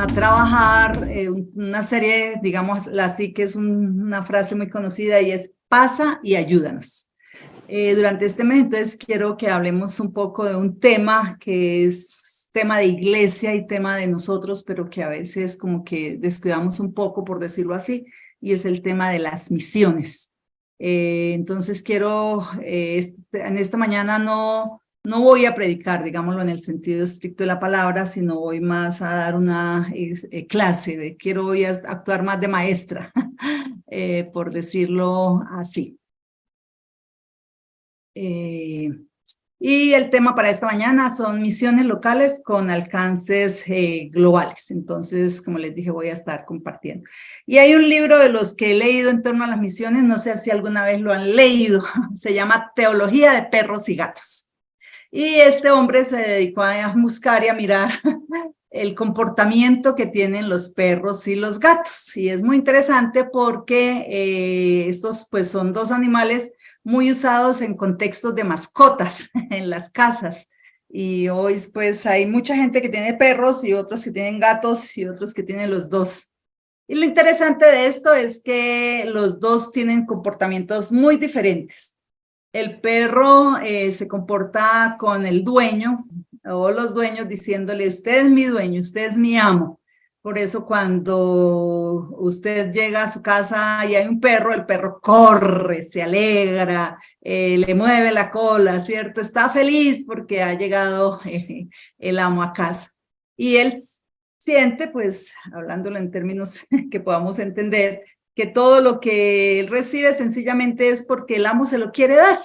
a trabajar una serie, digamos así, que es una frase muy conocida y es pasa y ayúdanos. Durante este mes, entonces, quiero que hablemos un poco de un tema que es tema de iglesia y tema de nosotros, pero que a veces como que descuidamos un poco, por decirlo así, y es el tema de las misiones. Entonces, quiero, en esta mañana no voy a predicar, digámoslo en el sentido estricto de la palabra, sino voy más a dar una clase, quiero hoy actuar más de maestra, por decirlo así. Y el tema para esta mañana son misiones locales con alcances globales. Entonces, como les dije, voy a estar compartiendo. Y hay un libro de los que he leído en torno a las misiones, no sé si alguna vez lo han leído, se llama Teología de Perros y Gatos. Y este hombre se dedicó a buscar y a mirar el comportamiento que tienen los perros y los gatos. Y es muy interesante porque estos pues son dos animales muy usados en contextos de mascotas en las casas. Y hoy pues hay mucha gente que tiene perros y otros que tienen gatos y otros que tienen los dos. Y lo interesante de esto es que los dos tienen comportamientos muy diferentes. El perro se comporta con el dueño o los dueños diciéndole, usted es mi dueño, usted es mi amo. Por eso cuando usted llega a su casa y hay un perro, el perro corre, se alegra, le mueve la cola, ¿cierto? Está feliz porque ha llegado el amo a casa. Y él siente, pues, hablándolo en términos que podamos entender, que todo lo que él recibe sencillamente es porque el amo se lo quiere dar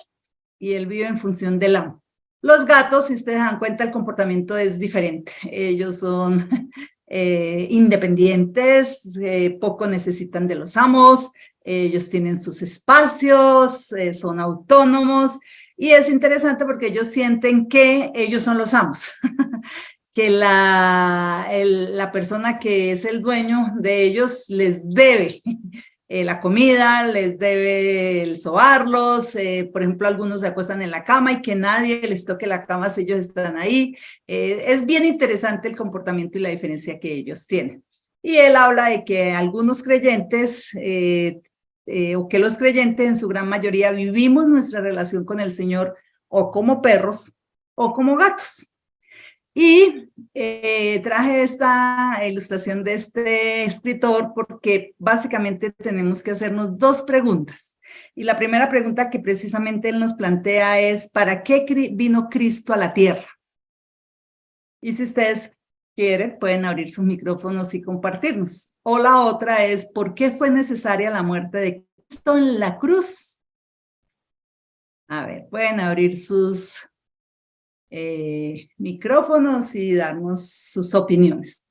y él vive en función del amo. Los gatos, si ustedes dan cuenta, el comportamiento es diferente. Ellos son independientes, poco necesitan de los amos, ellos tienen sus espacios, son autónomos y es interesante porque ellos sienten que ellos son los amos. Que la persona que es el dueño de ellos les debe la comida, les debe el sobarlos, por ejemplo, algunos se acuestan en la cama y que nadie les toque la cama si ellos están ahí. Es bien interesante el comportamiento y la diferencia que ellos tienen. Y él habla de que algunos creyentes, o que los creyentes en su gran mayoría vivimos nuestra relación con el Señor o como perros o como gatos. Y traje esta ilustración de este escritor porque básicamente tenemos que hacernos dos preguntas. Y la primera pregunta que precisamente él nos plantea es, ¿para qué vino Cristo a la tierra? Y si ustedes quieren, pueden abrir sus micrófonos y compartirnos. O la otra es, ¿por qué fue necesaria la muerte de Cristo en la cruz? A ver, pueden abrir sus micrófonos y darnos sus opiniones.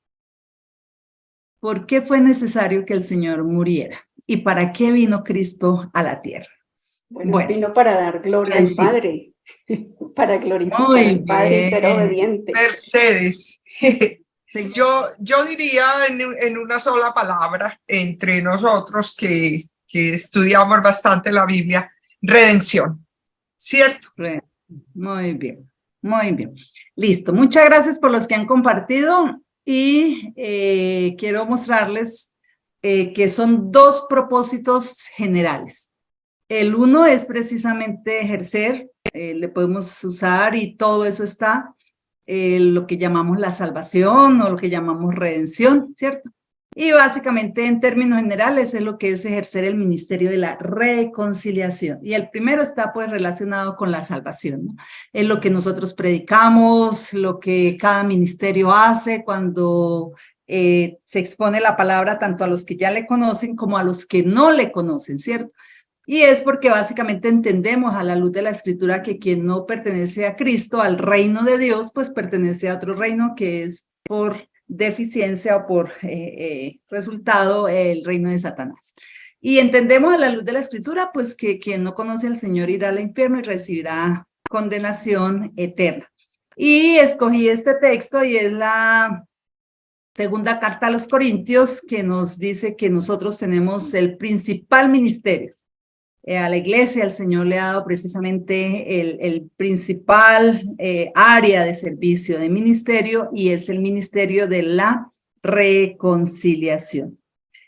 ¿Por qué fue necesario que el Señor muriera? ¿Y para qué vino Cristo a la tierra? Bueno, vino para dar gloria al Padre, para glorificar al Padre y ser obediente. Mercedes. Sí. Yo diría en una sola palabra, entre nosotros que estudiamos bastante la Biblia, redención, ¿cierto? Muy bien. Muy bien, listo. Muchas gracias por los que han compartido y quiero mostrarles que son dos propósitos generales. El uno es precisamente ejercer, le podemos usar y todo eso está, lo que llamamos la salvación o lo que llamamos redención, ¿cierto? Y básicamente en términos generales es lo que es ejercer el ministerio de la reconciliación. Y el primero está pues relacionado con la salvación, ¿no? Es lo que nosotros predicamos, lo que cada ministerio hace cuando se expone la palabra tanto a los que ya le conocen como a los que no le conocen, ¿cierto? Y es porque básicamente entendemos a la luz de la Escritura que quien no pertenece a Cristo, al reino de Dios, pues pertenece a otro reino que es por deficiencia o por resultado el reino de Satanás. Y entendemos a la luz de la Escritura, pues que quien no conoce al Señor irá al infierno y recibirá condenación eterna. Y escogí este texto y es la segunda carta a los Corintios que nos dice que nosotros tenemos el principal ministerio. A la iglesia el Señor le ha dado precisamente el principal área de servicio de ministerio y es el ministerio de la reconciliación.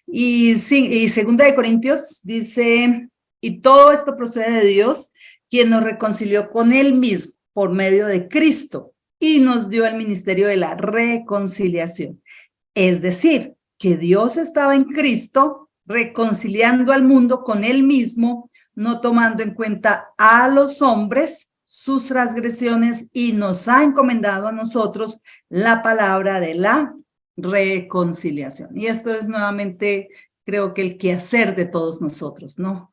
Y 2 Corintios dice, y todo esto procede de Dios, quien nos reconcilió con él mismo por medio de Cristo y nos dio el ministerio de la reconciliación. Es decir, que Dios estaba en Cristo reconciliando al mundo con él mismo, no tomando en cuenta a los hombres sus transgresiones, y nos ha encomendado a nosotros la palabra de la reconciliación. Y esto es nuevamente, creo que el quehacer de todos nosotros, ¿no?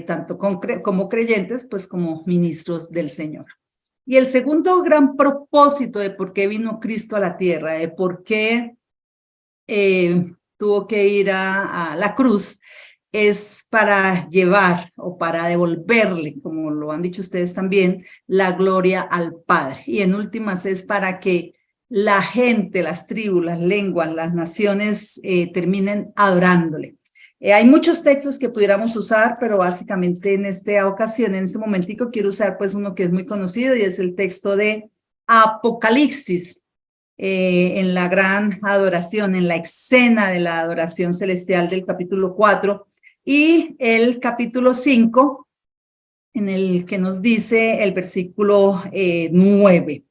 Tanto como creyentes, pues como ministros del Señor. Y el segundo gran propósito de por qué vino Cristo a la tierra, de por qué tuvo que ir a la cruz, es para llevar o para devolverle, como lo han dicho ustedes también, la gloria al Padre. Y en últimas es para que la gente, las tribus, las lenguas, las naciones terminen adorándole. Hay muchos textos que pudiéramos usar, pero básicamente en esta ocasión, en este momentico, quiero usar pues uno que es muy conocido y es el texto de Apocalipsis, en la gran adoración, en la escena de la adoración celestial del capítulo 4 y el capítulo 5, en el que nos dice el versículo 9.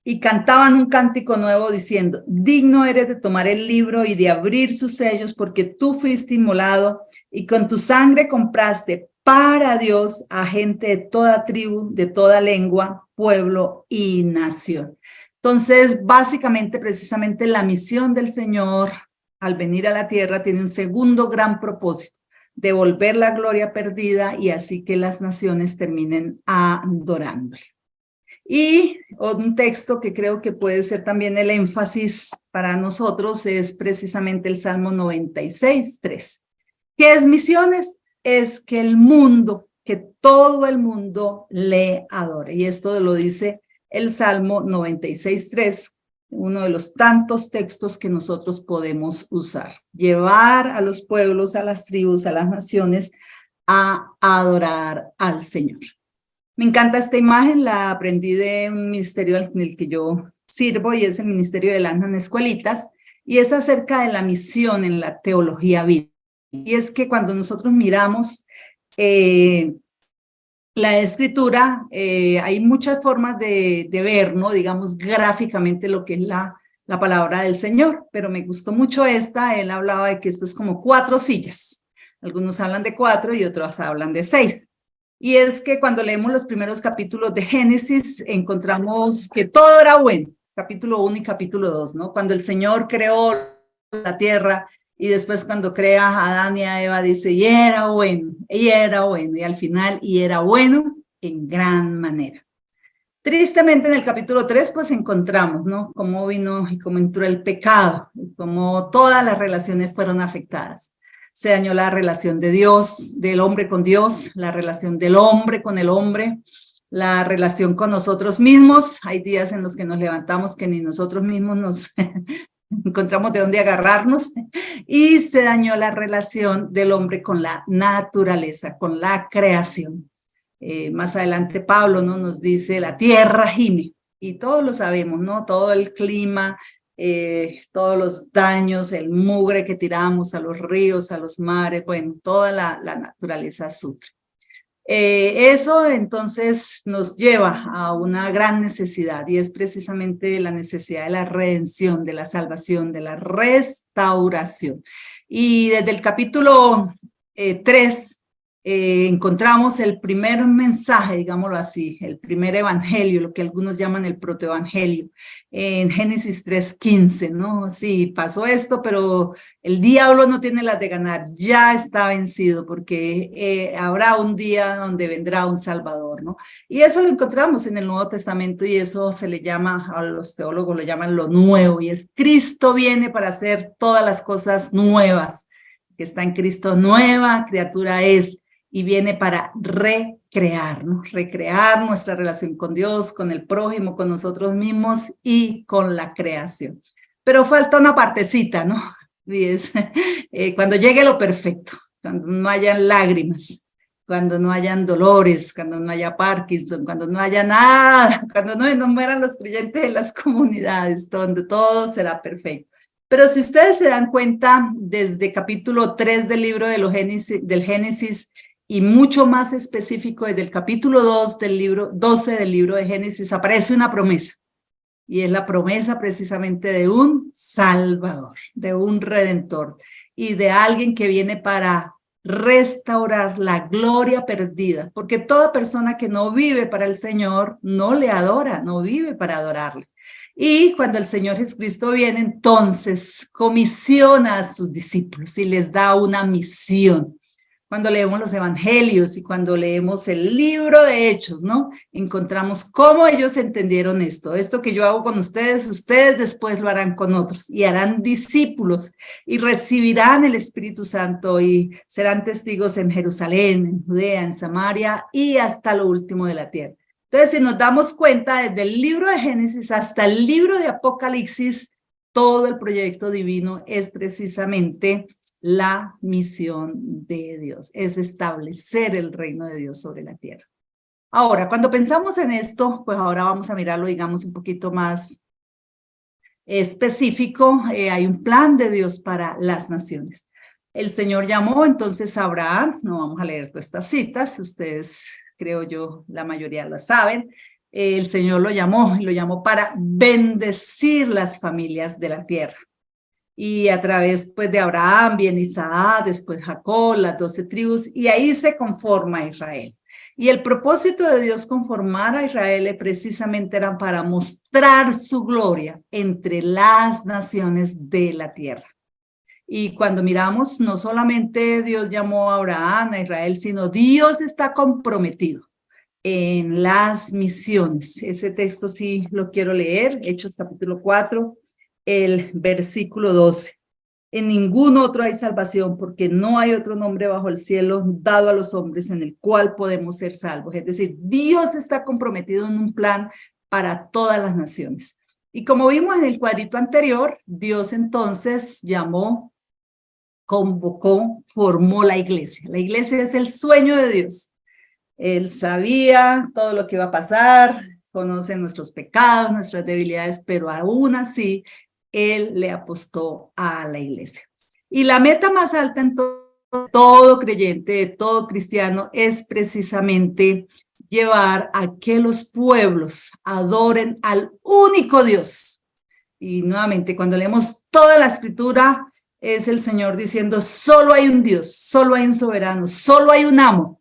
Y cantaban un cántico nuevo diciendo, digno eres de tomar el libro y de abrir sus sellos, porque tú fuiste inmolado y con tu sangre compraste para Dios a gente de toda tribu, de toda lengua, pueblo y nación. Entonces, básicamente, precisamente la misión del Señor al venir a la tierra tiene un segundo gran propósito, devolver la gloria perdida y así que las naciones terminen adorándole. Y un texto que creo que puede ser también el énfasis para nosotros es precisamente el Salmo 96:3. ¿Qué es misiones? Es que el mundo, que todo el mundo le adore. Y esto lo dice el Salmo 96:3, uno de los tantos textos que nosotros podemos usar. Llevar a los pueblos, a las tribus, a las naciones a adorar al Señor. Me encanta esta imagen, la aprendí de un ministerio en el que yo sirvo y es el Ministerio de Lanza en Escuelitas, y es acerca de la misión en la teología bíblica. Y es que cuando nosotros miramos la escritura, hay muchas formas de ver, ¿no? Digamos gráficamente lo que es la palabra del Señor, pero me gustó mucho esta. Él hablaba de que esto es como 4 sillas. Algunos hablan de 4 y otros hablan de 6. Y es que cuando leemos los primeros capítulos de Génesis, encontramos que todo era bueno, capítulo 1 y capítulo 2, ¿no? Cuando el Señor creó la tierra y después cuando crea a Adán y a Eva, dice, y era bueno, y al final, y era bueno en gran manera. Tristemente en el capítulo 3, pues encontramos, ¿no? Cómo vino y cómo entró el pecado, y cómo todas las relaciones fueron afectadas. Se dañó la relación de Dios, del hombre con Dios, la relación del hombre con el hombre, la relación con nosotros mismos. Hay días en los que nos levantamos que ni nosotros mismos nos encontramos de dónde agarrarnos. Y se dañó la relación del hombre con la naturaleza, con la creación. Más adelante Pablo, ¿no?, nos dice, la tierra gime, y todos lo sabemos, ¿no? Todo el clima, todos los daños, el mugre que tiramos a los ríos, a los mares, bueno, toda la naturaleza sufre. Eso entonces nos lleva a una gran necesidad, y es precisamente la necesidad de la redención, de la salvación, de la restauración. Y desde el capítulo 3 encontramos el primer mensaje, digámoslo así, el primer evangelio, lo que algunos llaman el protoevangelio, en Génesis 3:15, ¿no? Sí, pasó esto, pero el diablo no tiene las de ganar, ya está vencido, porque habrá un día donde vendrá un Salvador, ¿no? Y eso lo encontramos en el Nuevo Testamento, y eso se le llama, a los teólogos lo llaman lo nuevo, y es Cristo viene para hacer todas las cosas nuevas, que está en Cristo, nueva criatura es, y viene para recrear, ¿no? Recrear nuestra relación con Dios, con el prójimo, con nosotros mismos y con la creación. Pero falta una partecita, ¿no? Y es, cuando llegue lo perfecto, cuando no hayan lágrimas, cuando no hayan dolores, cuando no haya Parkinson, cuando no haya nada, cuando no mueran los creyentes de las comunidades, donde todo será perfecto. Pero si ustedes se dan cuenta, desde capítulo 3 del libro de del Génesis, y mucho más específico desde el capítulo 2 del libro, 12 del libro de Génesis, aparece una promesa. Y es la promesa precisamente de un Salvador, de un Redentor y de alguien que viene para restaurar la gloria perdida, porque toda persona que no vive para el Señor no le adora, no vive para adorarle. Y cuando el Señor Jesucristo viene, entonces comisiona a sus discípulos y les da una misión. Cuando leemos los evangelios y cuando leemos el libro de Hechos, ¿no? Encontramos cómo ellos entendieron esto. Esto que yo hago con ustedes, ustedes después lo harán con otros y harán discípulos y recibirán el Espíritu Santo y serán testigos en Jerusalén, en Judea, en Samaria y hasta lo último de la tierra. Entonces, si nos damos cuenta, desde el libro de Génesis hasta el libro de Apocalipsis, todo el proyecto divino es precisamente la misión de Dios, es establecer el reino de Dios sobre la tierra. Ahora, cuando pensamos en esto, pues ahora vamos a mirarlo, digamos, un poquito más específico. Hay un plan de Dios para las naciones. El Señor llamó entonces a Abraham, no vamos a leer todas estas citas, ustedes creo yo la mayoría las saben. El Señor lo llamó para bendecir las familias de la tierra. Y a través pues de Abraham viene Isaac, después Jacob, las 12 tribus, y ahí se conforma Israel. Y el propósito de Dios conformar a Israel precisamente era para mostrar su gloria entre las naciones de la tierra. Y cuando miramos, no solamente Dios llamó a Abraham, a Israel, sino Dios está comprometido en las misiones. Ese texto sí lo quiero leer, Hechos capítulo 4, el versículo 12. En ningún otro hay salvación, porque no hay otro nombre bajo el cielo dado a los hombres en el cual podemos ser salvos. Es decir, Dios está comprometido en un plan para todas las naciones. Y como vimos en el cuadrito anterior, Dios entonces llamó, convocó, formó la iglesia. La iglesia es el sueño de Dios. Él sabía todo lo que iba a pasar, conoce nuestros pecados, nuestras debilidades, pero aún así, Él le apostó a la iglesia. Y la meta más alta en todo creyente, todo cristiano, es precisamente llevar a que los pueblos adoren al único Dios. Y nuevamente, cuando leemos toda la escritura, es el Señor diciendo, solo hay un Dios, solo hay un soberano, solo hay un amo.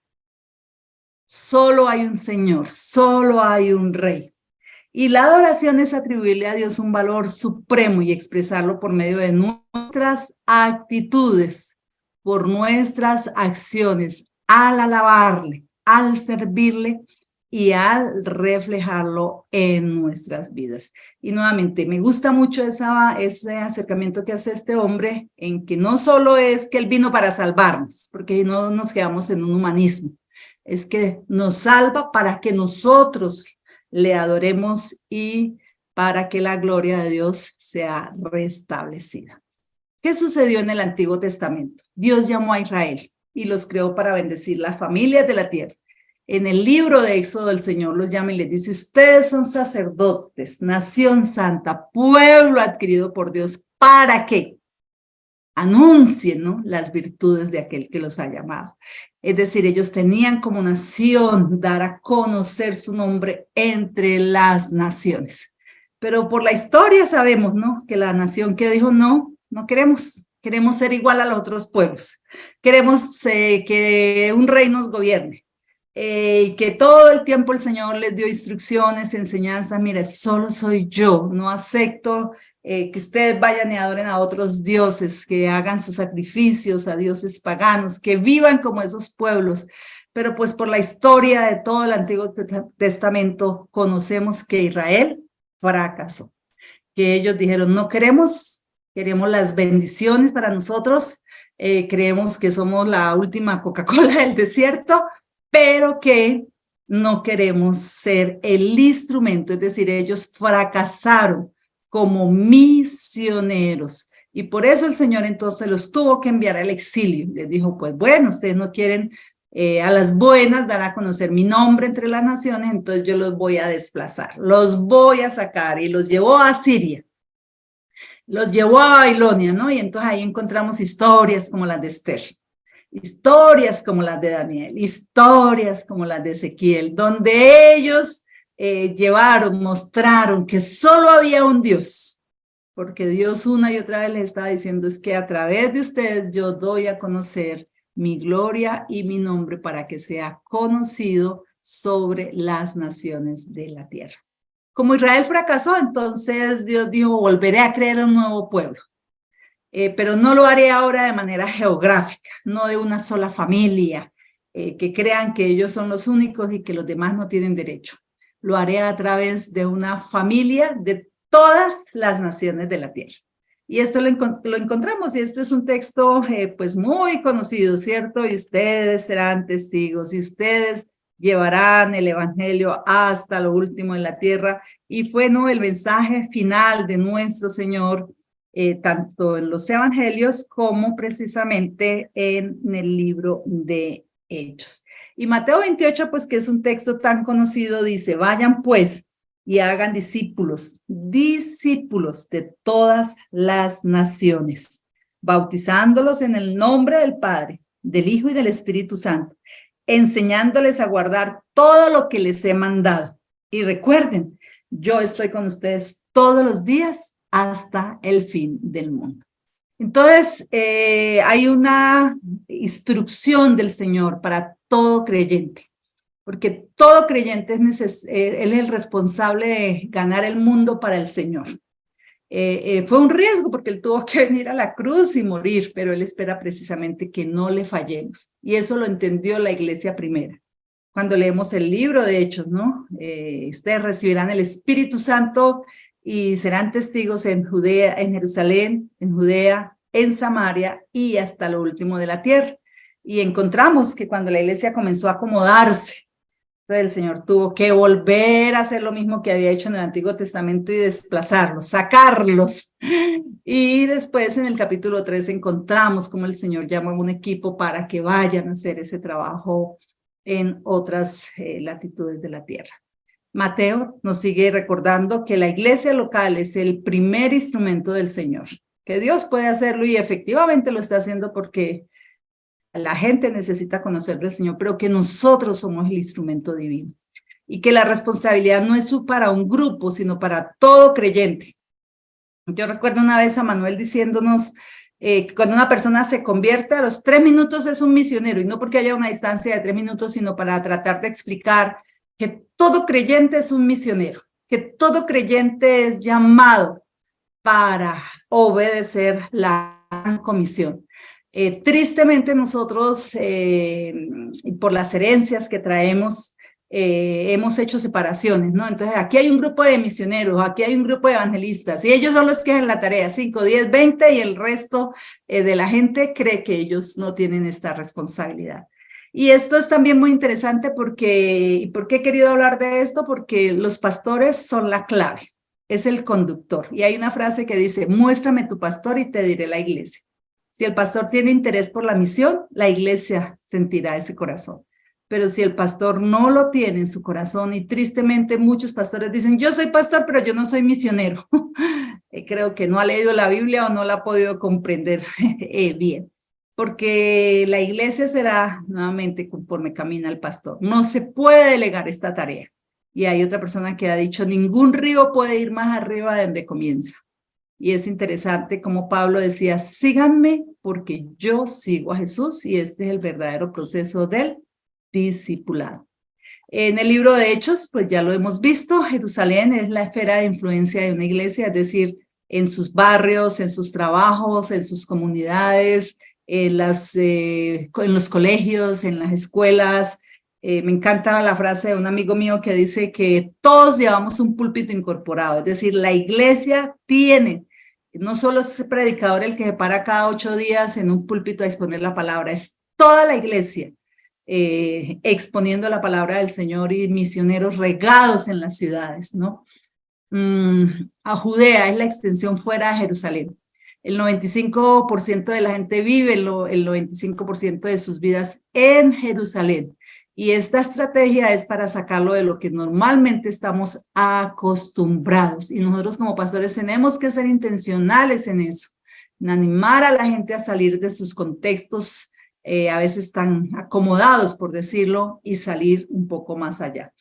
Solo hay un Señor, solo hay un Rey. Y la adoración es atribuirle a Dios un valor supremo y expresarlo por medio de nuestras actitudes, por nuestras acciones, al alabarle, al servirle y al reflejarlo en nuestras vidas. Y nuevamente, me gusta mucho ese acercamiento que hace este hombre, en que no solo es que Él vino para salvarnos, porque no nos quedamos en un humanismo, es que nos salva para que nosotros le adoremos y para que la gloria de Dios sea restablecida. ¿Qué sucedió en el Antiguo Testamento? Dios llamó a Israel y los creó para bendecir las familias de la tierra. En el libro de Éxodo, el Señor los llama y les dice, ustedes son sacerdotes, nación santa, pueblo adquirido por Dios, ¿para qué? Anuncien, ¿no?, las virtudes de aquel que los ha llamado. Es decir, ellos tenían como nación dar a conocer su nombre entre las naciones. Pero por la historia sabemos, ¿no?, que la nación que dijo no queremos ser igual a los otros pueblos. Queremos que un rey nos gobierne. Y que todo el tiempo el Señor les dio instrucciones, enseñanzas. Mire, solo soy yo, no acepto que ustedes vayan y adoren a otros dioses, que hagan sus sacrificios a dioses paganos, que vivan como esos pueblos. Pero pues por la historia de todo el Antiguo Testamento conocemos que Israel fracasó, que ellos dijeron no queremos las bendiciones para nosotros, creemos que somos la última Coca-Cola del desierto, pero que no queremos ser el instrumento, es decir, ellos fracasaron como misioneros. Y por eso el Señor entonces los tuvo que enviar al exilio. Les dijo, pues bueno, ustedes no quieren a las buenas dar a conocer mi nombre entre las naciones, entonces yo los voy a desplazar, los voy a sacar, y los llevó a Siria. los llevó a Babilonia, ¿no? Y entonces ahí encontramos historias como las de Esther, historias como las de Daniel, historias como las de Ezequiel, donde ellos mostraron que solo había un Dios, porque Dios una y otra vez les estaba diciendo es que a través de ustedes yo doy a conocer mi gloria y mi nombre para que sea conocido sobre las naciones de la tierra. Como Israel fracasó, entonces Dios dijo, volveré a crear un nuevo pueblo. Pero no lo haré ahora de manera geográfica, no de una sola familia, que crean que ellos son los únicos y que los demás no tienen derecho. Lo haré a través de una familia de todas las naciones de la tierra. Y esto lo encontramos, y este es un texto pues muy conocido, ¿cierto? Y ustedes serán testigos, y ustedes llevarán el evangelio hasta lo último en la tierra. Y fue, ¿no?, el mensaje final de nuestro Señor, tanto en los evangelios como precisamente en el libro de Hechos. Y Mateo 28, pues que es un texto tan conocido, dice, vayan pues y hagan discípulos de todas las naciones, bautizándolos en el nombre del Padre, del Hijo y del Espíritu Santo, enseñándoles a guardar todo lo que les he mandado. Y recuerden, yo estoy con ustedes todos los días hasta el fin del mundo. Entonces, hay una instrucción del Señor para todo creyente, porque todo creyente él es el responsable de ganar el mundo para el Señor. Fue un riesgo porque él tuvo que venir a la cruz y morir, pero él espera precisamente que no le fallemos. Y eso lo entendió la iglesia primera. Cuando leemos el libro de Hechos, ¿no? Ustedes recibirán el Espíritu Santo y serán testigos en Judea, en Jerusalén, en Judea, en Samaria y hasta lo último de la tierra. Y encontramos que cuando la iglesia comenzó a acomodarse, el Señor tuvo que volver a hacer lo mismo que había hecho en el Antiguo Testamento y desplazarlos, sacarlos. Y después en el capítulo 3 encontramos cómo el Señor llama a un equipo para que vayan a hacer ese trabajo en otras latitudes de la tierra. Mateo nos sigue recordando que la iglesia local es el primer instrumento del Señor, que Dios puede hacerlo y efectivamente lo está haciendo porque la gente necesita conocer del Señor, pero que nosotros somos el instrumento divino y que la responsabilidad no es para un grupo, sino para todo creyente. Yo recuerdo una vez a Manuel diciéndonos cuando una persona se convierte a los 3 minutos es un misionero, y no porque haya una distancia de 3 minutos, sino para tratar de explicar que todo creyente es un misionero, que todo creyente es llamado para obedecer la gran comisión. Tristemente nosotros, por las herencias que traemos, hemos hecho separaciones, ¿no? Entonces aquí hay un grupo de misioneros, aquí hay un grupo de evangelistas, y ellos son los que hacen la tarea, 5, 10, 20, y el resto de la gente cree que ellos no tienen esta responsabilidad. Y esto es también muy interesante porque, ¿por qué he querido hablar de esto? Porque los pastores son la clave, es el conductor. Y hay una frase que dice, muéstrame tu pastor y te diré la iglesia. Si el pastor tiene interés por la misión, la iglesia sentirá ese corazón. Pero si el pastor no lo tiene en su corazón, y tristemente muchos pastores dicen, yo soy pastor, pero yo no soy misionero. Creo que no ha leído la Biblia o no la ha podido comprender bien. Porque la iglesia será nuevamente conforme camina el pastor. No se puede delegar esta tarea. Y hay otra persona que ha dicho, ningún río puede ir más arriba de donde comienza. Y es interesante como Pablo decía, síganme porque yo sigo a Jesús, y este es el verdadero proceso del discipulado. En el libro de Hechos, pues ya lo hemos visto, Jerusalén es la esfera de influencia de una iglesia, es decir, en sus barrios, en sus trabajos, en sus comunidades, en los colegios, en las escuelas. Me encanta la frase de un amigo mío que dice que todos llevamos un púlpito incorporado, es decir, la iglesia tiene, no solo es el predicador el que se para cada 8 días en un púlpito a exponer la palabra, es toda la iglesia exponiendo la palabra del Señor y misioneros regados en las ciudades, ¿no? A Judea es la extensión fuera de Jerusalén. El 95% de la gente vive el 95% de sus vidas en Jerusalén. Y esta estrategia es para sacarlo de lo que normalmente estamos acostumbrados. Y nosotros como pastores tenemos que ser intencionales en eso, en animar a la gente a salir de sus contextos a veces tan acomodados, por decirlo, y salir un poco más allá.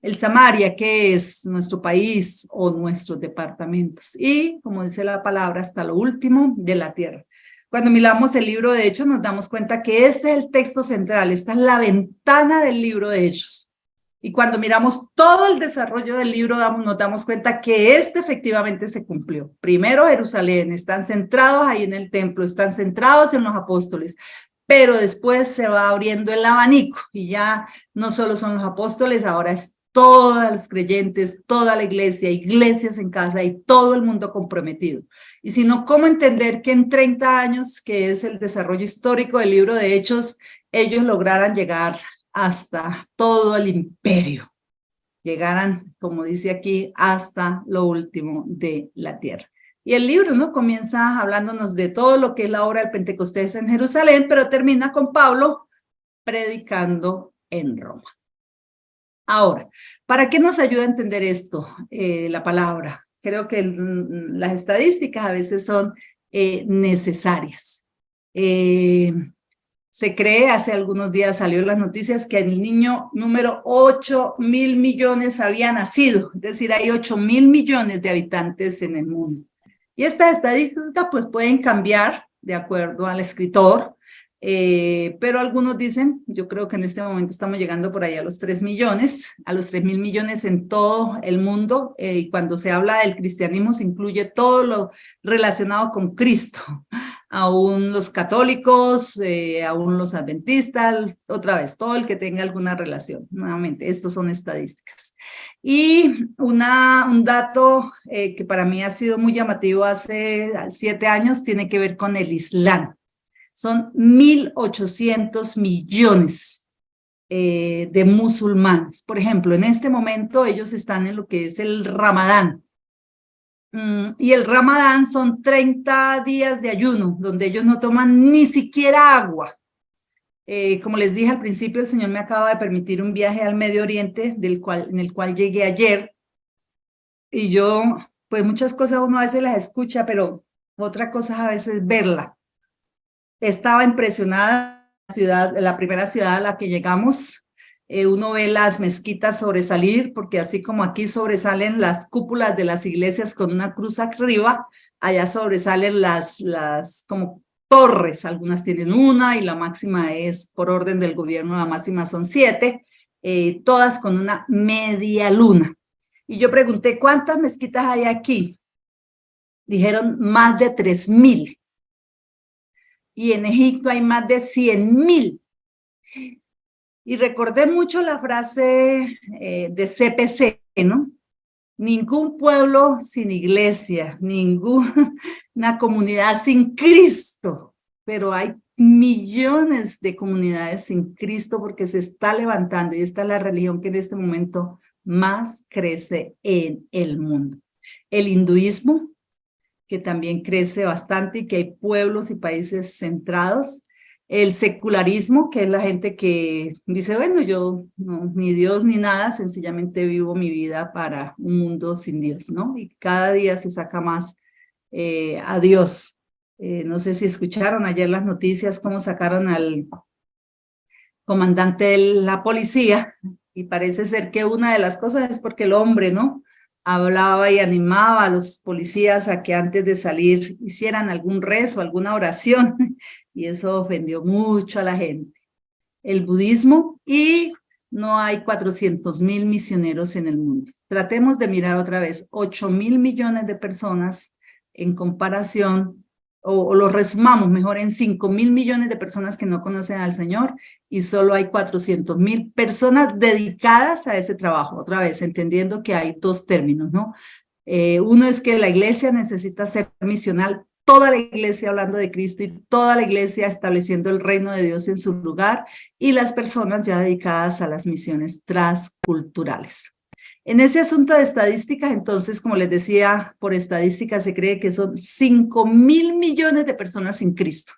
El Samaria, que es nuestro país o nuestros departamentos. Y, como dice la palabra, hasta lo último de la tierra. Cuando miramos el libro de Hechos, nos damos cuenta que este es el texto central, esta es la ventana del libro de Hechos. Y cuando miramos todo el desarrollo del libro, nos damos cuenta que este efectivamente se cumplió. Primero Jerusalén, están centrados ahí en el templo, están centrados en los apóstoles, pero después se va abriendo el abanico y ya no solo son los apóstoles, ahora es todos los creyentes, toda la iglesia, iglesias en casa y todo el mundo comprometido. Y si no, ¿cómo entender que en 30 años, que es el desarrollo histórico del libro de Hechos, ellos lograran llegar hasta todo el imperio? Llegaran, como dice aquí, hasta lo último de la tierra. Y el libro, ¿no?, comienza hablándonos de todo lo que es la obra del Pentecostés en Jerusalén, pero termina con Pablo predicando en Roma. Ahora, ¿para qué nos ayuda a entender esto, la palabra? Creo que las estadísticas a veces son necesarias. Se cree, hace algunos días salió en las noticias que el niño número 8.000 millones había nacido, es decir, hay 8.000 millones de habitantes en el mundo. Y estas estadísticas pues pueden cambiar de acuerdo al escritor, pero algunos dicen, yo creo que en este momento estamos llegando por ahí a los 3 millones, a los 3.000 millones en todo el mundo, y cuando se habla del cristianismo se incluye todo lo relacionado con Cristo, aún los católicos, aún los adventistas, otra vez, todo el que tenga alguna relación. Nuevamente, estos son estadísticas. Y un dato que para mí ha sido muy llamativo hace 7 años tiene que ver con el Islam. Son 1.800 millones de musulmanes. Por ejemplo, en este momento ellos están en lo que es el Ramadán. Y el Ramadán son 30 días de ayuno, donde ellos no toman ni siquiera agua. Como les dije al principio, el Señor me acaba de permitir un viaje al Medio Oriente, en el cual llegué ayer. Y yo, pues muchas cosas uno a veces las escucha, pero otra cosa a veces verla. Estaba impresionada la primera ciudad a la que llegamos. Uno ve las mezquitas sobresalir, porque así como aquí sobresalen las cúpulas de las iglesias con una cruz arriba, allá sobresalen las como torres, algunas tienen una y la máxima es, por orden del gobierno, la máxima son 7, todas con una media luna. Y yo pregunté, ¿cuántas mezquitas hay aquí? Dijeron más de 3.000. Y en Egipto hay más de 100.000. Y recordé mucho la frase de CPC, ¿no? Ningún pueblo sin iglesia, ninguna comunidad sin Cristo, pero hay millones de comunidades sin Cristo porque se está levantando y esta es la religión que en este momento más crece en el mundo. El hinduismo, que también crece bastante y que hay pueblos y países centrados. El secularismo, que es la gente que dice, bueno, yo no, ni Dios ni nada, sencillamente vivo mi vida para un mundo sin Dios, ¿no? Y cada día se saca más a Dios. No sé si escucharon ayer las noticias, cómo sacaron al comandante de la policía, y parece ser que una de las cosas es porque el hombre, ¿no?, hablaba y animaba a los policías a que antes de salir hicieran algún rezo, alguna oración, y eso ofendió mucho a la gente. El budismo, y no hay 400.000 misioneros en el mundo. Tratemos de mirar otra vez, 8.000 millones de personas en comparación, o lo resumamos mejor en 5.000 millones de personas que no conocen al Señor y solo hay 400.000 personas dedicadas a ese trabajo. Otra vez, entendiendo que hay dos términos, ¿no? Uno es que la iglesia necesita ser misional, toda la iglesia hablando de Cristo y toda la iglesia estableciendo el reino de Dios en su lugar, y las personas ya dedicadas a las misiones transculturales. En ese asunto de estadísticas, entonces, como les decía, por estadística se cree que son 5.000 millones de personas sin Cristo,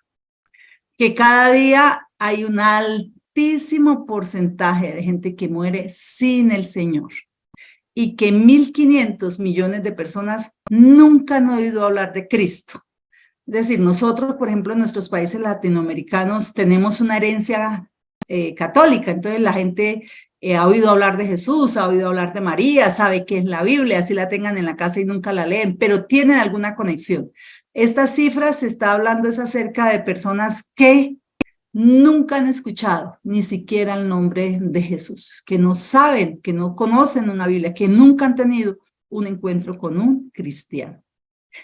que cada día hay una altísimo porcentaje de gente que muere sin el Señor y que 1.500 millones de personas nunca han oído hablar de Cristo. Es decir, nosotros, por ejemplo, en nuestros países latinoamericanos tenemos una herencia católica, entonces la gente ha oído hablar de Jesús, ha oído hablar de María, sabe qué es la Biblia, así la tengan en la casa y nunca la leen, pero tienen alguna conexión. Estas cifras se está hablando es acerca de personas que nunca han escuchado ni siquiera el nombre de Jesús, que no saben, que no conocen una Biblia, que nunca han tenido un encuentro con un cristiano.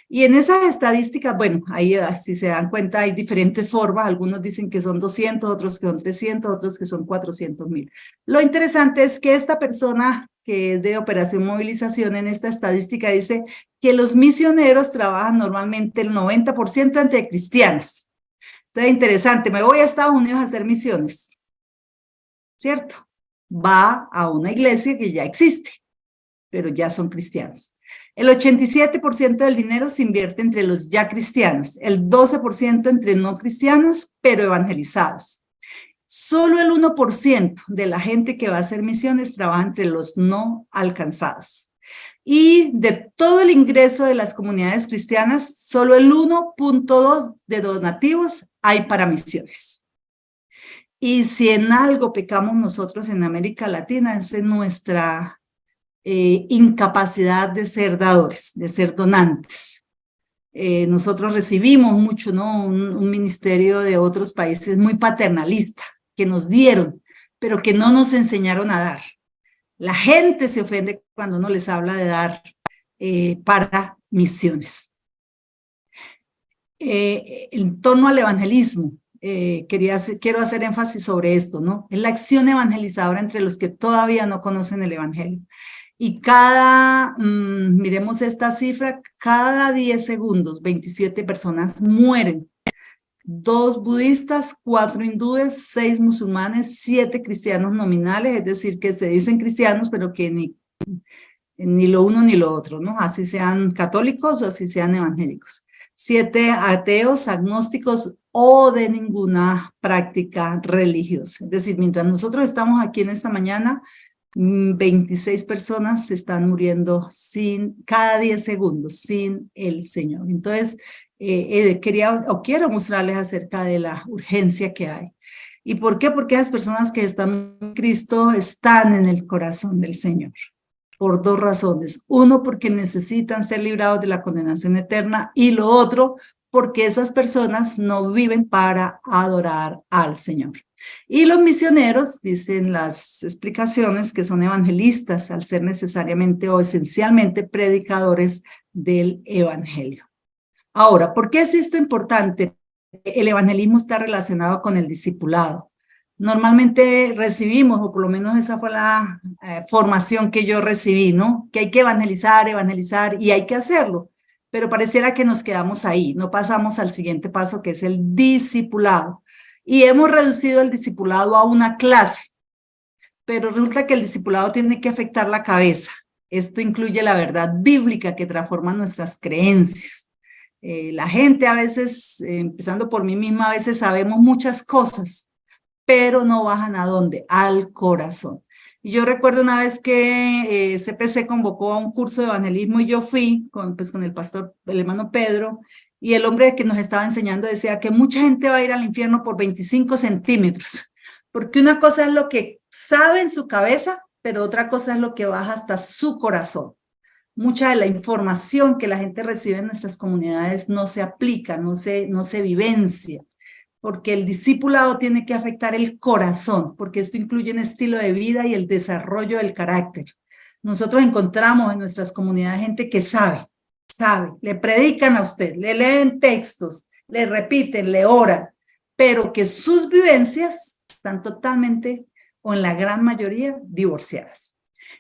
Y en esas estadísticas, bueno, ahí si se dan cuenta hay diferentes formas, algunos dicen que son 200, otros que son 300, otros que son 400,000. Lo interesante es que esta persona que es de Operación Movilización en esta estadística dice que los misioneros trabajan normalmente el 90% entre cristianos. Entonces, interesante, me voy a Estados Unidos a hacer misiones, ¿cierto? Va a una iglesia que ya existe, pero ya son cristianos. El 87% del dinero se invierte entre los ya cristianos, el 12% entre no cristianos, pero evangelizados. Solo el 1% de la gente que va a hacer misiones trabaja entre los no alcanzados. Y de todo el ingreso de las comunidades cristianas, solo el 1.2% de donativos hay para misiones. Y si en algo pecamos nosotros en América Latina, es en nuestra incapacidad de ser dadores, de ser donantes. Nosotros recibimos mucho, ¿no? Un ministerio de otros países muy paternalista, que nos dieron, pero que no nos enseñaron a dar. La gente se ofende cuando uno les habla de dar para misiones. En torno al evangelismo, quiero hacer énfasis sobre esto, ¿no? Es la acción evangelizadora entre los que todavía no conocen el evangelio. Y miremos esta cifra, cada 10 segundos, 27 personas mueren. 2 budistas, 4 hindúes, 6 musulmanes, 7 cristianos nominales, es decir, que se dicen cristianos, pero que ni lo uno ni lo otro, ¿no? Así sean católicos o así sean evangélicos. 7 ateos, agnósticos o de ninguna práctica religiosa. Es decir, mientras nosotros estamos aquí en esta mañana, 26 personas se están muriendo cada 10 segundos sin el Señor. Entonces, quiero mostrarles acerca de la urgencia que hay. ¿Y por qué? Porque las personas que están en Cristo están en el corazón del Señor. Por 2 razones. Uno, porque necesitan ser librados de la condenación eterna, y lo otro, porque esas personas no viven para adorar al Señor. Y los misioneros, dicen las explicaciones, que son evangelistas al ser necesariamente o esencialmente predicadores del evangelio. Ahora, ¿por qué es esto importante? El evangelismo está relacionado con el discipulado. Normalmente recibimos, o por lo menos esa fue la formación que yo recibí, ¿no? Que hay que evangelizar, y hay que hacerlo. Pero pareciera que nos quedamos ahí, no pasamos al siguiente paso, que es el discipulado. Y hemos reducido el discipulado a una clase, pero resulta que el discipulado tiene que afectar la cabeza. Esto incluye la verdad bíblica que transforma nuestras creencias. La gente a veces, empezando por mí misma, a veces sabemos muchas cosas, pero no bajan ¿a dónde? Al corazón. Y yo recuerdo una vez que CPC convocó a un curso de evangelismo y yo fui con el pastor, el hermano Pedro, y el hombre que nos estaba enseñando decía que mucha gente va a ir al infierno por 25 centímetros, porque una cosa es lo que sabe en su cabeza, pero otra cosa es lo que baja hasta su corazón. Mucha de la información que la gente recibe en nuestras comunidades no se aplica, no se vivencia, porque el discipulado tiene que afectar el corazón, porque esto incluye un estilo de vida y el desarrollo del carácter. Nosotros encontramos en nuestras comunidades gente que sabe, le predican a usted, le leen textos, le repiten, le oran, pero que sus vivencias están totalmente, o en la gran mayoría, divorciadas.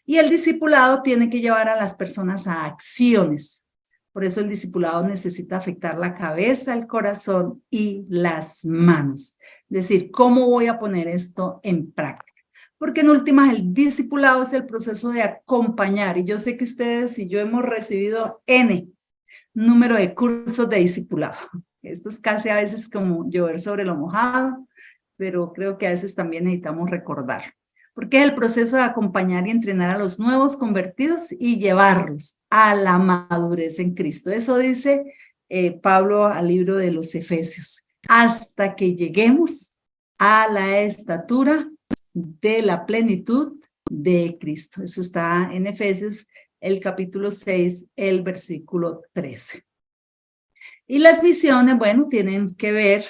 Y el discipulado tiene que llevar a las personas a acciones. Por eso el discipulado necesita afectar la cabeza, el corazón y las manos. Es decir, ¿cómo voy a poner esto en práctica? Porque en últimas el discipulado es el proceso de acompañar. Y yo sé que ustedes y yo hemos recibido N número de cursos de discipulado. Esto es casi a veces como llover sobre lo mojado, pero creo que a veces también necesitamos recordar. Porque es el proceso de acompañar y entrenar a los nuevos convertidos y llevarlos a la madurez en Cristo. Eso dice Pablo al libro de los Efesios. Hasta que lleguemos a la estatura de la plenitud de Cristo. Eso está en Efesios, el capítulo 6, el versículo 13. Y las misiones, bueno, tienen que ver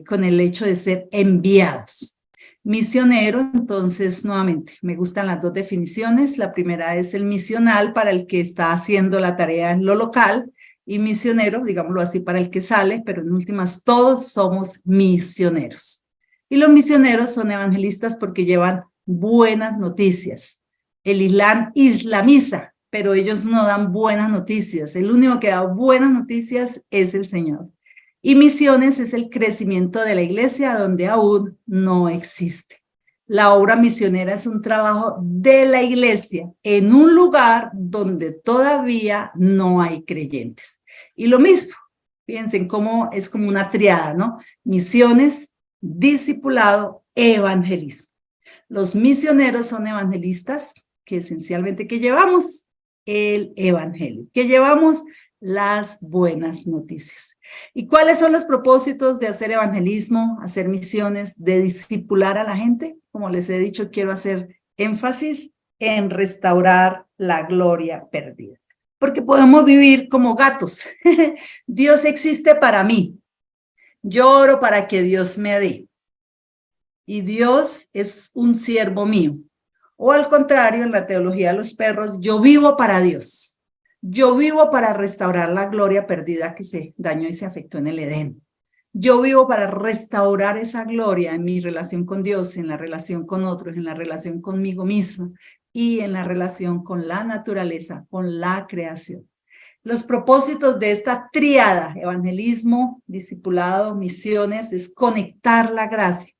con el hecho de ser enviados. Misionero, entonces, nuevamente, me gustan las dos definiciones. La primera es el misional, para el que está haciendo la tarea en lo local, y misionero, digámoslo así, para el que sale, pero en últimas todos somos misioneros. Y los misioneros son evangelistas porque llevan buenas noticias. El Islam islamiza, pero ellos no dan buenas noticias. El único que da buenas noticias es el Señor. Y misiones es el crecimiento de la iglesia donde aún no existe. La obra misionera es un trabajo de la iglesia en un lugar donde todavía no hay creyentes. Y lo mismo, fíjense cómo es como una triada, ¿no? Misiones, discipulado, evangelismo. Los misioneros son evangelistas que esencialmente que llevamos el evangelio, que llevamos las buenas noticias. ¿Y cuáles son los propósitos de hacer evangelismo, hacer misiones, de discipular a la gente? Como les he dicho, quiero hacer énfasis en restaurar la gloria perdida. Porque podemos vivir como gatos. Dios existe para mí. Yo oro para que Dios me dé. Y Dios es un siervo mío. O al contrario, en la teología de los perros, yo vivo para Dios. Yo vivo para restaurar la gloria perdida que se dañó y se afectó en el Edén. Yo vivo para restaurar esa gloria en mi relación con Dios, en la relación con otros, en la relación conmigo misma y en la relación con la naturaleza, con la creación. Los propósitos de esta tríada, evangelismo, discipulado, misiones, es conectar la gracia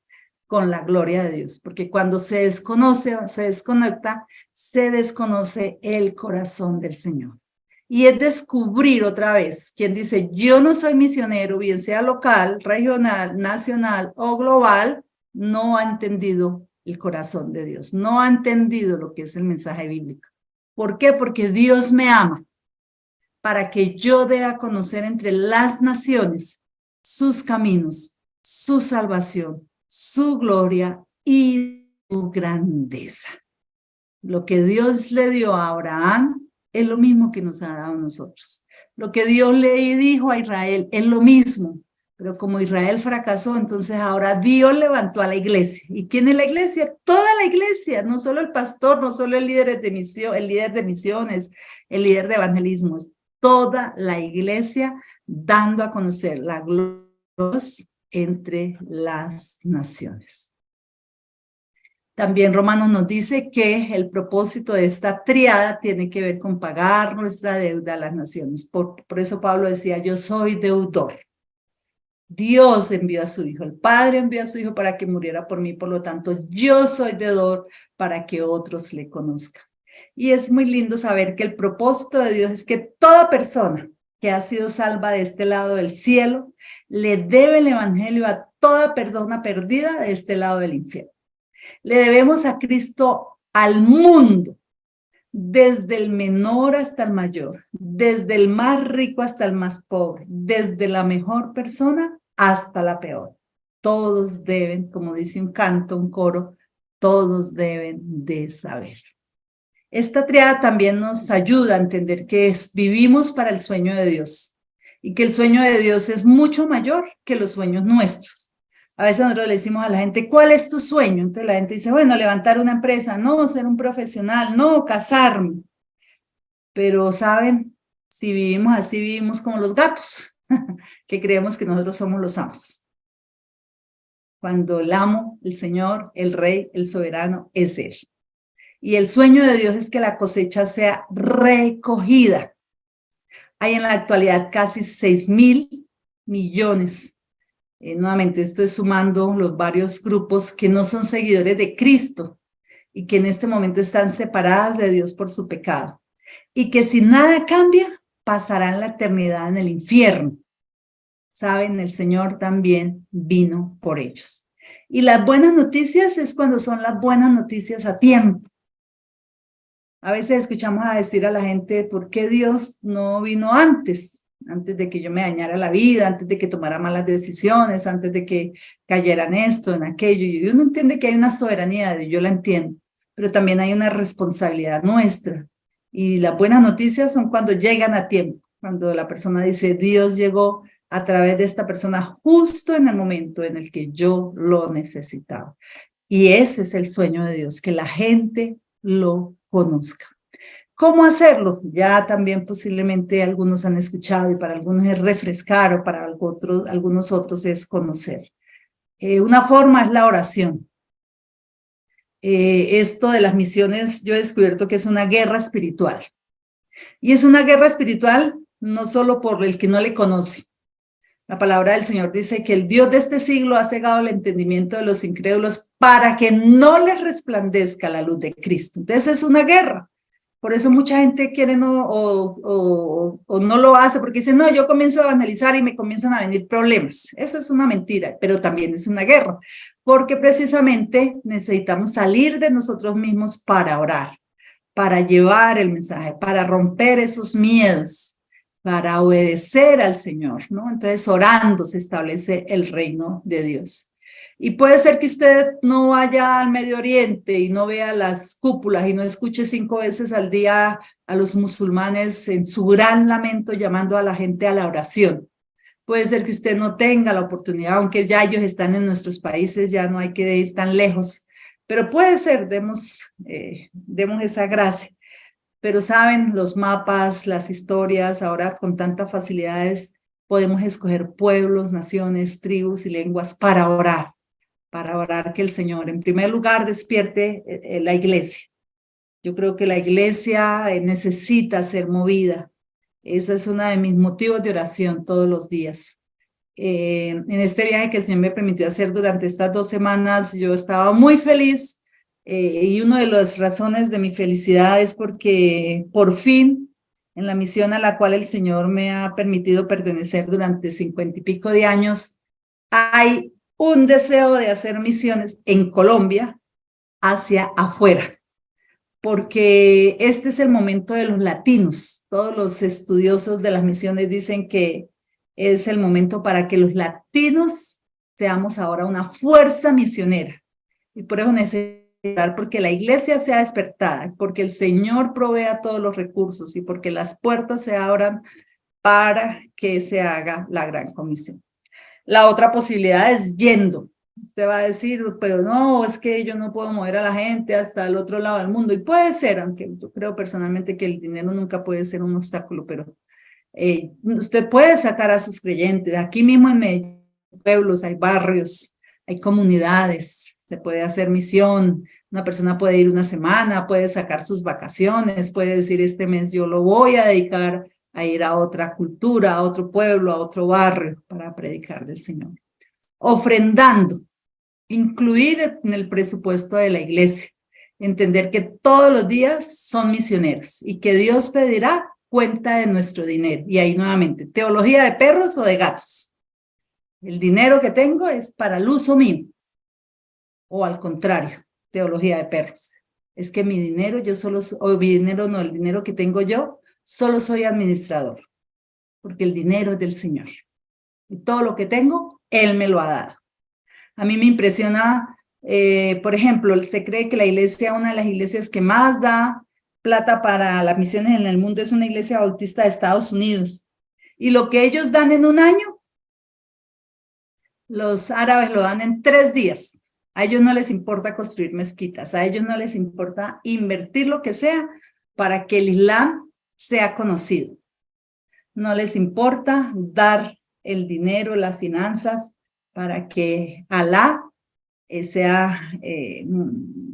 con la gloria de Dios, porque cuando se desconoce o se desconecta, se desconoce el corazón del Señor. Y es descubrir otra vez, quien dice, yo no soy misionero, bien sea local, regional, nacional o global, no ha entendido el corazón de Dios, no ha entendido lo que es el mensaje bíblico. ¿Por qué? Porque Dios me ama, para que yo dé a conocer entre las naciones sus caminos, su salvación, su gloria y su grandeza. Lo que Dios le dio a Abraham es lo mismo que nos ha dado a nosotros. Lo que Dios le dijo a Israel es lo mismo, pero como Israel fracasó, entonces ahora Dios levantó a la iglesia. ¿Y quién es la iglesia? Toda la iglesia, no solo el pastor, no solo el líder de misiones, el líder de evangelismo, toda la iglesia dando a conocer la gloria de Dios entre las naciones. También Romanos nos dice que el propósito de esta triada tiene que ver con pagar nuestra deuda a las naciones. Por eso Pablo decía, yo soy deudor. Dios envió a su Hijo, el Padre envió a su Hijo para que muriera por mí, por lo tanto, yo soy deudor para que otros le conozcan. Y es muy lindo saber que el propósito de Dios es que toda persona que ha sido salva de este lado del cielo, le debe el evangelio a toda persona perdida de este lado del infierno. Le debemos a Cristo al mundo, desde el menor hasta el mayor, desde el más rico hasta el más pobre, desde la mejor persona hasta la peor. Todos deben, como dice un canto, un coro, todos deben de saber. Esta triada también nos ayuda a entender que vivimos para el sueño de Dios y que el sueño de Dios es mucho mayor que los sueños nuestros. A veces nosotros le decimos a la gente, ¿cuál es tu sueño? Entonces la gente dice, bueno, levantar una empresa, no, ser un profesional, no, casarme. Pero, ¿saben? Si vivimos así, vivimos como los gatos, que creemos que nosotros somos los amos. Cuando el amo, el Señor, el Rey, el soberano, es Él. Y el sueño de Dios es que la cosecha sea recogida. Hay en la actualidad casi 6.000 millones. Nuevamente, esto es sumando los varios grupos que no son seguidores de Cristo y que en este momento están separadas de Dios por su pecado. Y que si nada cambia, pasarán la eternidad en el infierno. Saben, el Señor también vino por ellos. Y las buenas noticias es cuando son las buenas noticias a tiempo. A veces escuchamos a decir a la gente, ¿por qué Dios no vino antes? Antes de que yo me dañara la vida, antes de que tomara malas decisiones, antes de que cayera en esto, en aquello. Y uno entiende que hay una soberanía, yo la entiendo, pero también hay una responsabilidad nuestra. Y las buenas noticias son cuando llegan a tiempo, cuando la persona dice, Dios llegó a través de esta persona justo en el momento en el que yo lo necesitaba. Y ese es el sueño de Dios, que la gente lo conozca. ¿Cómo hacerlo? Ya también posiblemente algunos han escuchado y para algunos es refrescar o para algunos otros es conocer. Una forma es la oración. Esto de las misiones yo he descubierto que es una guerra espiritual. Y es una guerra espiritual no solo por el que no le conoce. La palabra del Señor dice que el Dios de este siglo ha cegado el entendimiento de los incrédulos para que no les resplandezca la luz de Cristo. Entonces es una guerra. Por eso mucha gente quiere o no lo hace porque dice, no, yo comienzo a analizar y me comienzan a venir problemas. Eso es una mentira, pero también es una guerra, porque precisamente necesitamos salir de nosotros mismos para orar, para llevar el mensaje, para romper esos miedos, para obedecer al Señor, ¿no? Entonces, orando se establece el reino de Dios. Y puede ser que usted no vaya al Medio Oriente y no vea las cúpulas y no escuche 5 veces al día a los musulmanes en su gran lamento llamando a la gente a la oración. Puede ser que usted no tenga la oportunidad, aunque ya ellos están en nuestros países, ya no hay que ir tan lejos. Pero puede ser, demos esa gracia. Pero saben, los mapas, las historias, ahora con tantas facilidades, podemos escoger pueblos, naciones, tribus y lenguas para orar que el Señor, en primer lugar, despierte la iglesia. Yo creo que la iglesia necesita ser movida. Ese es uno de mis motivos de oración todos los días. En este viaje que el Señor me permitió hacer durante estas 2 semanas, yo estaba muy feliz y una de las razones de mi felicidad es porque por fin, en la misión a la cual el Señor me ha permitido pertenecer durante 50 y pico de años, hay un deseo de hacer misiones en Colombia hacia afuera, porque este es el momento de los latinos. Todos los estudiosos de las misiones dicen que es el momento para que los latinos seamos ahora una fuerza misionera. Y por eso necesitar, porque la iglesia sea despertada, porque el Señor provea todos los recursos y porque las puertas se abran para que se haga la gran comisión. La otra posibilidad es yendo. Usted va a decir, pero no, es que yo no puedo mover a la gente hasta el otro lado del mundo. Y puede ser, aunque yo creo personalmente que el dinero nunca puede ser un obstáculo, pero usted puede sacar a sus creyentes. Aquí mismo en Medellín hay pueblos, hay barrios, hay comunidades, se puede hacer misión. Una persona puede ir una semana, puede sacar sus vacaciones, puede decir este mes yo lo voy a dedicar a ir a otra cultura, a otro pueblo, a otro barrio para predicar del Señor. Ofrendando, incluir en el presupuesto de la iglesia, entender que todos los días son misioneros y que Dios pedirá cuenta de nuestro dinero. Y ahí nuevamente, teología de perros o de gatos. El dinero que tengo es para el uso mío. O al contrario, teología de perros. Es que mi dinero, el dinero que tengo yo, solo soy administrador, porque el dinero es del Señor. Y todo lo que tengo, Él me lo ha dado. A mí me impresiona, por ejemplo, se cree que la iglesia, una de las iglesias que más da plata para las misiones en el mundo es una iglesia bautista de Estados Unidos. Y lo que ellos dan en un año, los árabes lo dan en 3 días. A ellos no les importa construir mezquitas, a ellos no les importa invertir lo que sea para que el Islam sea conocido. No les importa dar el dinero, las finanzas, para que Alá sea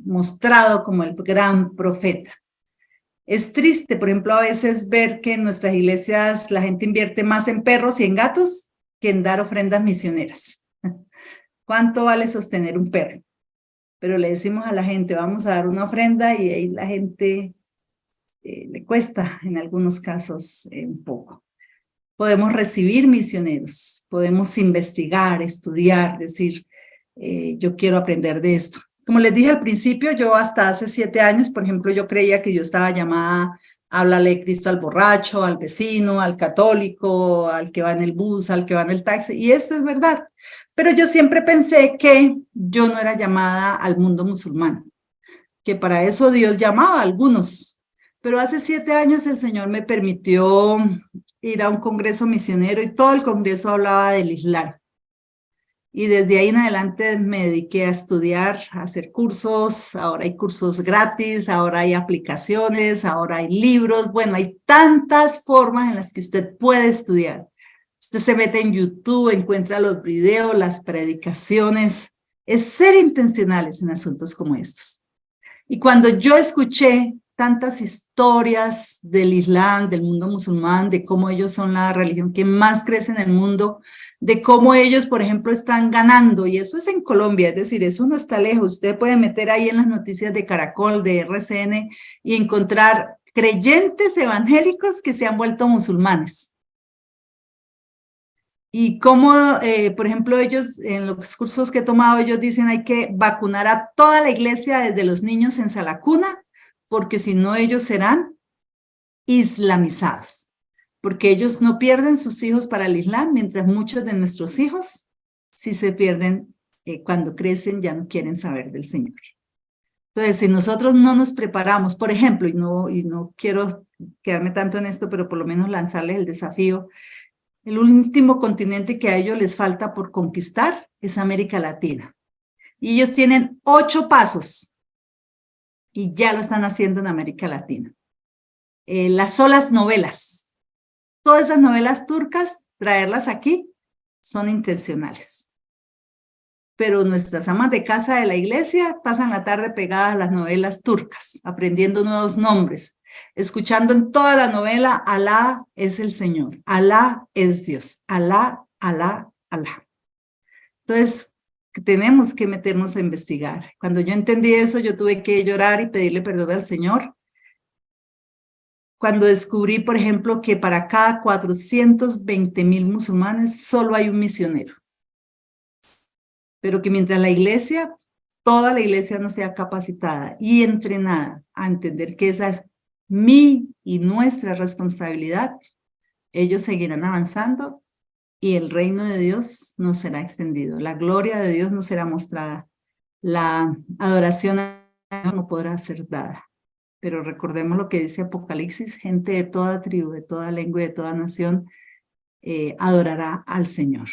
mostrado como el gran profeta. Es triste, por ejemplo, a veces ver que en nuestras iglesias la gente invierte más en perros y en gatos que en dar ofrendas misioneras. ¿Cuánto vale sostener un perro? Pero le decimos a la gente, vamos a dar una ofrenda y ahí la gente le cuesta en algunos casos un poco. Podemos recibir misioneros, podemos investigar, estudiar, decir, yo quiero aprender de esto. Como les dije al principio, yo hasta hace 7 años, por ejemplo, yo creía que yo estaba llamada a hablarle de Cristo al borracho, al vecino, al católico, al que va en el bus, al que va en el taxi, y eso es verdad. Pero yo siempre pensé que yo no era llamada al mundo musulmán, que para eso Dios llamaba a algunos. Pero hace 7 años el Señor me permitió ir a un congreso misionero y todo el congreso hablaba del Islam. Y desde ahí en adelante me dediqué a estudiar, a hacer cursos. Ahora hay cursos gratis, ahora hay aplicaciones, ahora hay libros. Bueno, hay tantas formas en las que usted puede estudiar. Usted se mete en YouTube, encuentra los videos, las predicaciones. Es ser intencionales en asuntos como estos. Y cuando yo escuché tantas historias del Islam, del mundo musulmán, de cómo ellos son la religión que más crece en el mundo, de cómo ellos, por ejemplo, están ganando, y eso es en Colombia, es decir, eso no está lejos. Usted puede meter ahí en las noticias de Caracol, de RCN, y encontrar creyentes evangélicos que se han vuelto musulmanes. Y cómo, por ejemplo, ellos, en los cursos que he tomado, ellos dicen hay que vacunar a toda la iglesia desde los niños en la cuna, porque si no ellos serán islamizados, porque ellos no pierden sus hijos para el Islam, mientras muchos de nuestros hijos sí se pierden cuando crecen, ya no quieren saber del Señor. Entonces, si nosotros no nos preparamos, por ejemplo, y no quiero quedarme tanto en esto, pero por lo menos lanzarles el desafío, el último continente que a ellos les falta por conquistar es América Latina. Y ellos tienen 8 pasos y ya lo están haciendo en América Latina. Las solas novelas, todas esas novelas turcas, traerlas aquí son intencionales. Pero nuestras amas de casa de la iglesia pasan la tarde pegadas a las novelas turcas, aprendiendo nuevos nombres, escuchando en toda la novela, Alá es el Señor, Alá es Dios, Alá, Alá, Alá. Entonces, tenemos que meternos a investigar. Cuando yo entendí eso, yo tuve que llorar y pedirle perdón al Señor. Cuando descubrí, por ejemplo, que para cada 420,000 musulmanes solo hay un misionero. Pero que mientras la iglesia, toda la iglesia no sea capacitada y entrenada a entender que esa es mi y nuestra responsabilidad, ellos seguirán avanzando y el reino de Dios no será extendido. La gloria de Dios no será mostrada. La adoración no podrá ser dada. Pero recordemos lo que dice Apocalipsis, gente de toda tribu, de toda lengua y de toda nación adorará al Señor.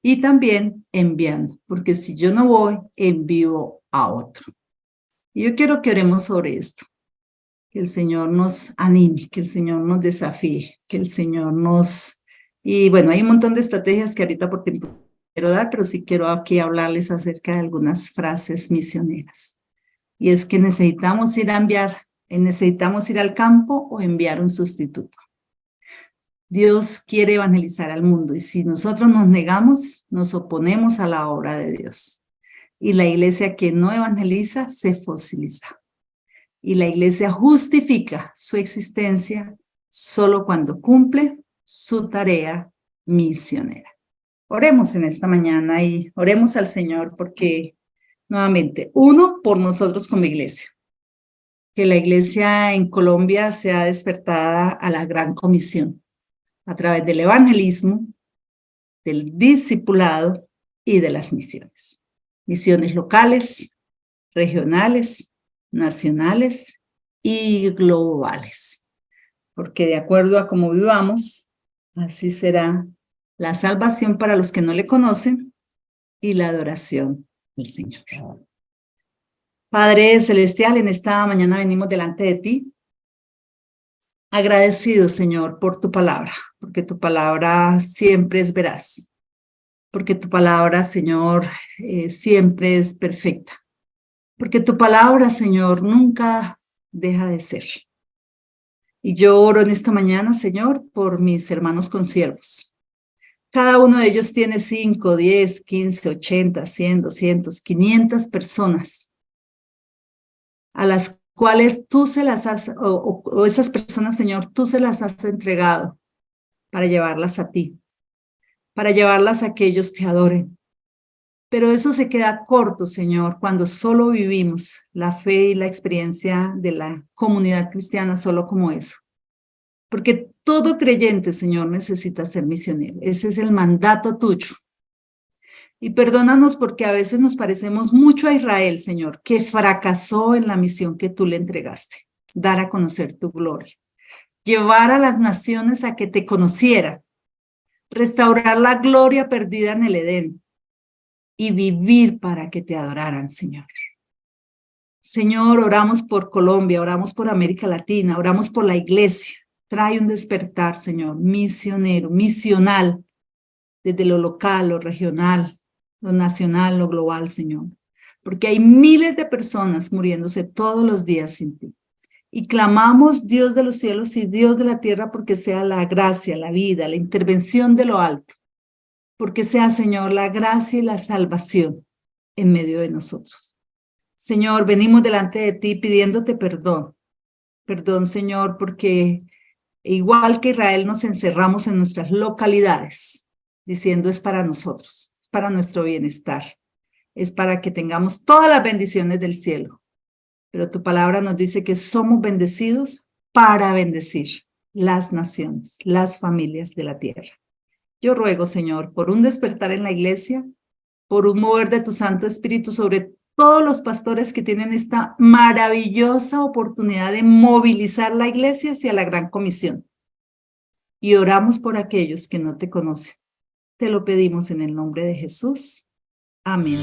Y también enviando, porque si yo no voy, envío a otro. Y yo quiero que oremos sobre esto, que el Señor nos anime, que el Señor nos desafíe, que el Señor nos... Y bueno, hay un montón de estrategias que ahorita por tiempo quiero dar, pero sí quiero aquí hablarles acerca de algunas frases misioneras. Y es que necesitamos ir a enviar, necesitamos ir al campo o enviar un sustituto. Dios quiere evangelizar al mundo y si nosotros nos negamos, nos oponemos a la obra de Dios. Y la iglesia que no evangeliza se fosiliza. Y la iglesia justifica su existencia solo cuando cumple su tarea misionera. Oremos en esta mañana y oremos al Señor porque, nuevamente, uno, por nosotros como iglesia. Que la iglesia en Colombia sea despertada a la gran comisión a través del evangelismo, del discipulado y de las misiones. Misiones locales, regionales, nacionales y globales. Porque de acuerdo a cómo vivamos, así será la salvación para los que no le conocen y la adoración del Señor. Padre Celestial, en esta mañana venimos delante de ti, agradecidos, Señor, por tu palabra, porque tu palabra siempre es veraz, porque tu palabra, Señor, siempre es perfecta, porque tu palabra, Señor, nunca deja de ser. Y yo oro en esta mañana, Señor, por mis hermanos consiervos. Cada uno de ellos tiene 5, 10, 15, 80, 100, 200, 500 personas a las cuales tú se las has, o esas personas, Señor, tú se las has entregado para llevarlas a ti, para llevarlas a que ellos te adoren. Pero eso se queda corto, Señor, cuando solo vivimos la fe y la experiencia de la comunidad cristiana solo como eso. Porque todo creyente, Señor, necesita ser misionero. Ese es el mandato tuyo. Y perdónanos porque a veces nos parecemos mucho a Israel, Señor, que fracasó en la misión que tú le entregaste. Dar a conocer tu gloria. Llevar a las naciones a que te conocieran. Restaurar la gloria perdida en el Edén. Y vivir para que te adoraran, Señor. Señor, oramos por Colombia, oramos por América Latina, oramos por la iglesia. Trae un despertar, Señor, misionero, misional, desde lo local, lo regional, lo nacional, lo global, Señor. Porque hay miles de personas muriéndose todos los días sin ti. Y clamamos, Dios de los cielos y Dios de la tierra, porque sea la gracia, la vida, la intervención de lo alto. Porque sea, Señor, la gracia y la salvación en medio de nosotros. Señor, venimos delante de ti pidiéndote perdón. Perdón, Señor, porque igual que Israel nos encerramos en nuestras localidades, diciendo es para nosotros, es para nuestro bienestar, es para que tengamos todas las bendiciones del cielo. Pero tu palabra nos dice que somos bendecidos para bendecir las naciones, las familias de la tierra. Yo ruego, Señor, por un despertar en la iglesia, por un mover de tu Santo Espíritu sobre todos los pastores que tienen esta maravillosa oportunidad de movilizar la iglesia hacia la gran comisión. Y oramos por aquellos que no te conocen. Te lo pedimos en el nombre de Jesús. Amén.